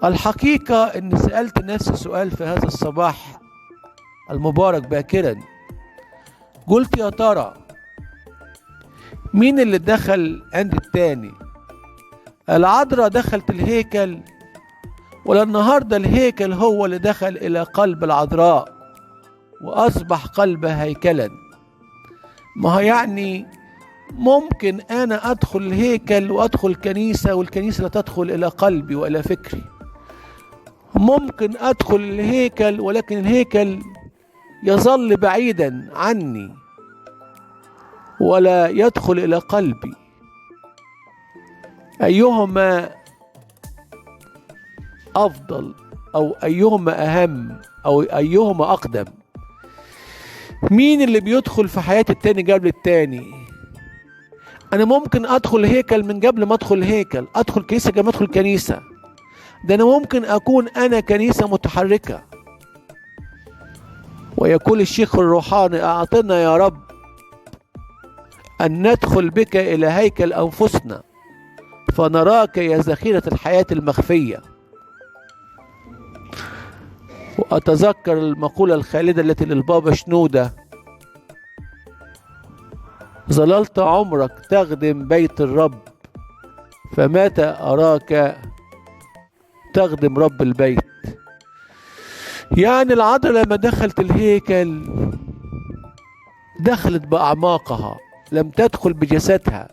الحقيقة أني سألت نفسي سؤال في هذا الصباح المبارك باكرا. قلت يا ترى مين اللي دخل عند التاني؟ العذراء دخلت الهيكل، ولا النهاردة الهيكل هو اللي دخل إلى قلب العذراء وأصبح قلبها هيكلا؟ ما هو يعني ممكن أنا أدخل الهيكل وأدخل كنيسة، والكنيسة لا تدخل إلى قلبي وإلى فكري. ممكن أدخل الهيكل ولكن الهيكل يظل بعيدا عني ولا يدخل إلى قلبي. أيهما أفضل، أو أيهما أهم، أو أيهما أقدم؟ مين اللي بيدخل في حياة التاني قبل التاني؟ أنا ممكن أدخل هيكل من قبل ما أدخل هيكل، أدخل كنيسة قبل ما أدخل كنيسة. ده أنا ممكن أكون أنا كنيسة متحركة. ويقول الشيخ الروحاني: أعطنا يا رب أن ندخل بك إلى هيكل أنفسنا فنراك يا ذخيرة الحياة المخفية. وأتذكر المقولة الخالدة التي للبابا شنودة: ظللت عمرك تخدم بيت الرب، فمتى أراك تخدم رب البيت؟ يعني العذراء لما دخلت الهيكل دخلت بأعماقها، لم تدخل بجسدها.